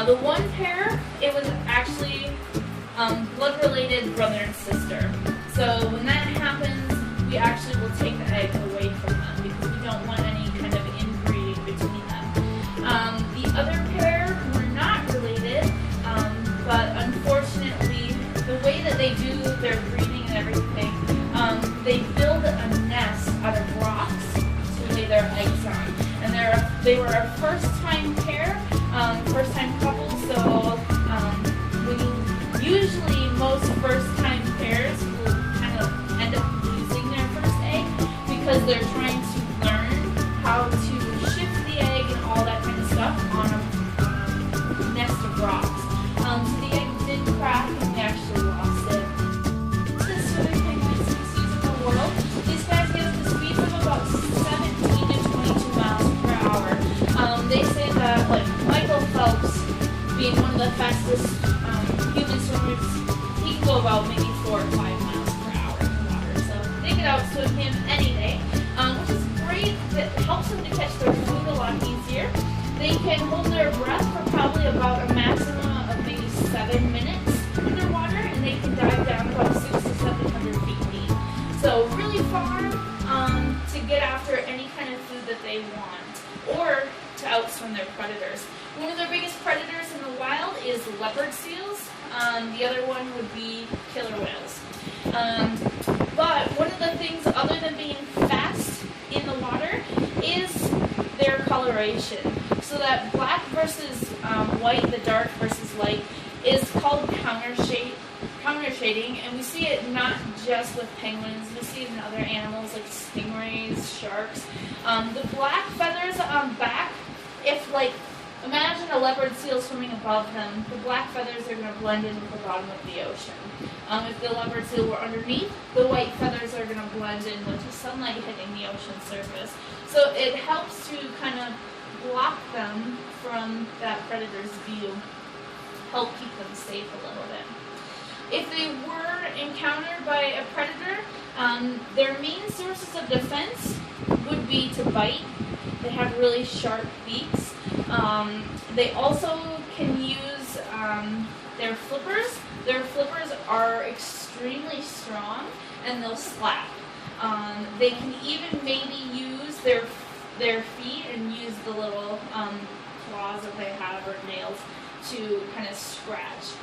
The one pair, it was actually blood-related brother and sister. So when that happens, we actually will take the egg away from them because we don't want any kind of inbreeding between them. The other pair were not related, but unfortunately, the way that they do their breeding and everything, they build a nest out of rocks to lay their eggs on. And they were a first-time pair, first-time couple, so usually most first-time pairs will kind of end up losing their first egg because they're trying to learn how to shift the egg and all that kind of stuff on a nest of rocks. So the egg did crack and we actually lost it. The swimming penguin species in the world, these guys get the speeds of about 17 to 22 miles per hour. They say that, like, Michael Phelps, being one of the fastest human swimmers, he can go about maybe 4 or 5 miles per hour in the water. So they could outswim him any day, which is great. That helps them to catch their food a lot easier. They can hold their breath for probably about a maximum of maybe 7 minutes underwater, and they can dive down about 600 to 700 feet deep. So really far to get after any kind of food that they want, or to outswim their predators. One of their biggest predators in the wild is leopard seals. The other one would be killer whales. But one of the things, other than being fast in the water, is their coloration. So that black versus white, the dark versus light, is called countershading, and we see it not just with penguins, we see it in other animals like stingrays, sharks. The black feathers on back, if imagine a leopard seal swimming above them, the black feathers are going to blend in with the bottom of the ocean. If the leopard seal were underneath, the white feathers are going to blend in with the sunlight hitting the ocean surface. So it helps to kind of block them from that predator's view, help keep them safe a little bit. If they were encountered by a predator, their main sources of defense would be to bite. They have really sharp beaks. They also can use their flippers. Their flippers are extremely strong and they'll slap. They can even maybe use their feet and use the little claws that they have or nails to kind of scratch.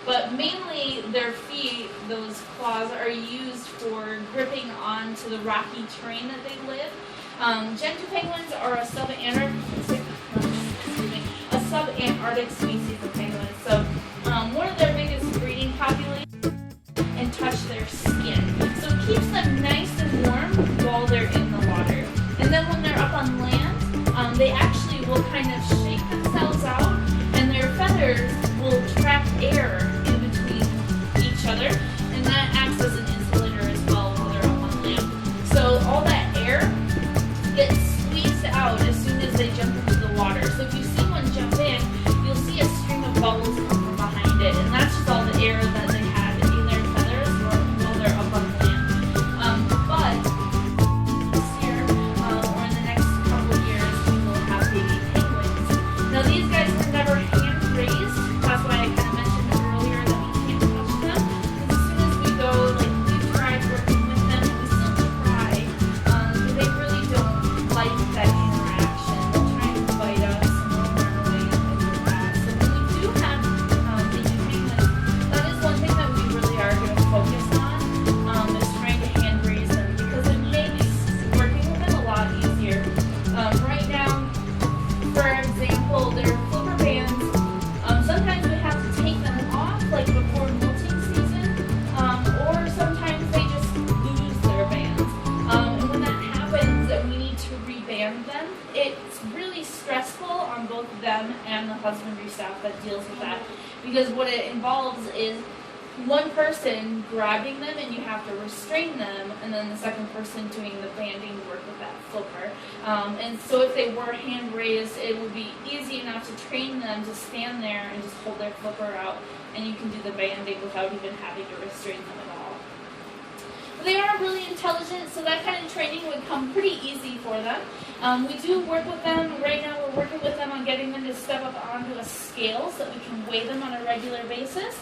But mainly their feet, those claws, are used for gripping onto the rocky terrain that they live. Gentoo penguins are a subantarctic species of penguins. So one of their biggest breeding populations and touch their skin. So it keeps them nice and warm while they're in the water. And then when they're up on land, they actually will kind of shake themselves out, and their feathers will trap air in between each other, and that acts as an insulator as well while they're up on land. So all that air gets squeezed out as soon as they jump into the water. So if you see one jump in, you'll see a string of bubbles come from behind it, and that's just all the air that they had in their feathers while they're up on land. But this year, or in the next couple of years, we will have baby penguins. Now these guys were never hand raised. That's why I kind of mentioned earlier that we can't touch them. Because as soon as we go, we've tried working with them, and we still try. They really don't like that interaction. They'll try and bite us, and they'll run away and do that. So when we do have baby penguins, that is one thing that we really are going to focus on, is trying to hand raise them, because it makes working with them a lot easier. Right now, for example, their flipper bands, sometimes we have to take them off, before molting season, or sometimes they just lose their bands. And when that happens and we need to reband them, it's really stressful on both them and the husbandry staff that deals with that, because what it involves is one person grabbing them and you have to restrain them, and then the second person doing the banding work with that flipper. And so if they were hand raised, it would be easy enough to train them to stand there and just hold their flipper out, and you can do the banding without even having to restrain them at all. they are really intelligent, so that kind of training would come pretty easy for them. We do work with them. Right now we're working with them on getting them to step up onto a scale so that we can weigh them on a regular basis.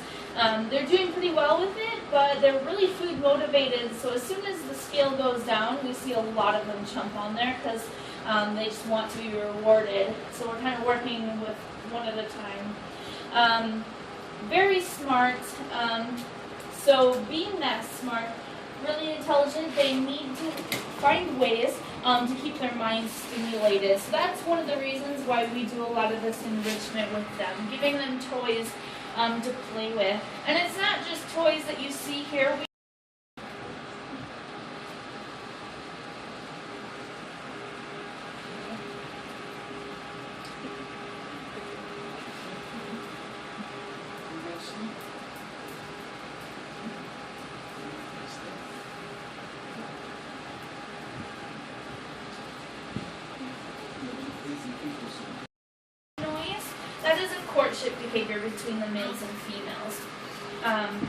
They're doing pretty well with it, but they're really food motivated, so as soon as the scale goes down, we see a lot of them jump on there because they just want to be rewarded. So we're kind of working with one at a time. Very smart. So being that smart, really intelligent, they need to find ways to keep their minds stimulated. So that's one of the reasons why we do a lot of this enrichment with them, giving them toys to play with. And it's not just toys that you see here. That is a courtship behavior between the males and females. And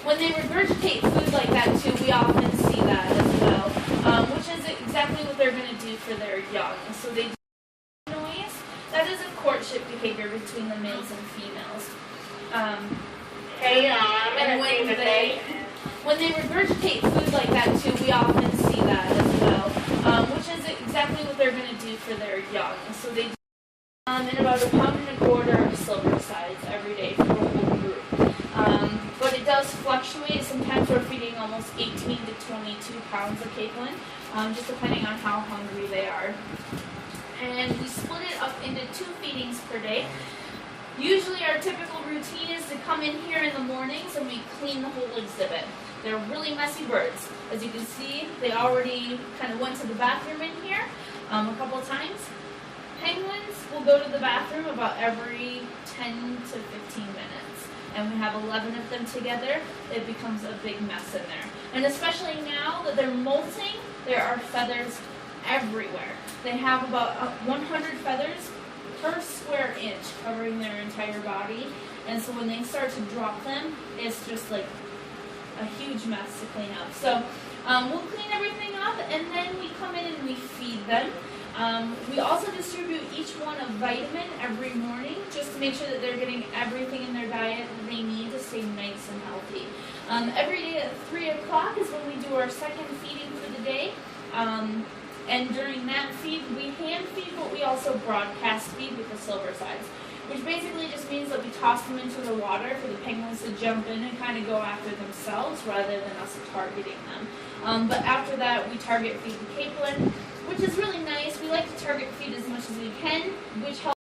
when they regurgitate food like that too, we often see that as well, which is exactly what they're going to do for their young. So they do noise. That is a courtship behavior between the males and females. And when they regurgitate food like that too, we often see that as well, which is exactly what they're going to do for their young. So they do in about 1.25 pounds of silver sides every day for the whole group. But it does fluctuate. Sometimes we're feeding almost 18 to 22 pounds of capelin, just depending on how hungry they are. And we split it up into 2 feedings per day. Usually our typical routine is to come in here in the mornings and we clean the whole exhibit. They're really messy birds. As you can see, they already kind of went to the bathroom in here a couple of times. Penguins will go to the bathroom about every 10 to 15 minutes. And we have 11 of them together, it becomes a big mess in there. And especially now that they're molting, there are feathers everywhere. They have about 100 feathers per square inch covering their entire body. And so when they start to drop them, it's just like a huge mess to clean up. So we'll clean everything up and then we come in and we feed them. We also distribute each one a vitamin every morning just to make sure that they're getting everything in their diet that they need to stay nice and healthy. Every day at 3 o'clock is when we do our second feeding for the day. And during that feed, we hand feed, but we also broadcast feed with the silver sides, which basically just means that we toss them into the water for the penguins to jump in and kind of go after themselves rather than us targeting them. But after that, we target feed the capelin, which is really nice. We like to target feed as much as we can, which helps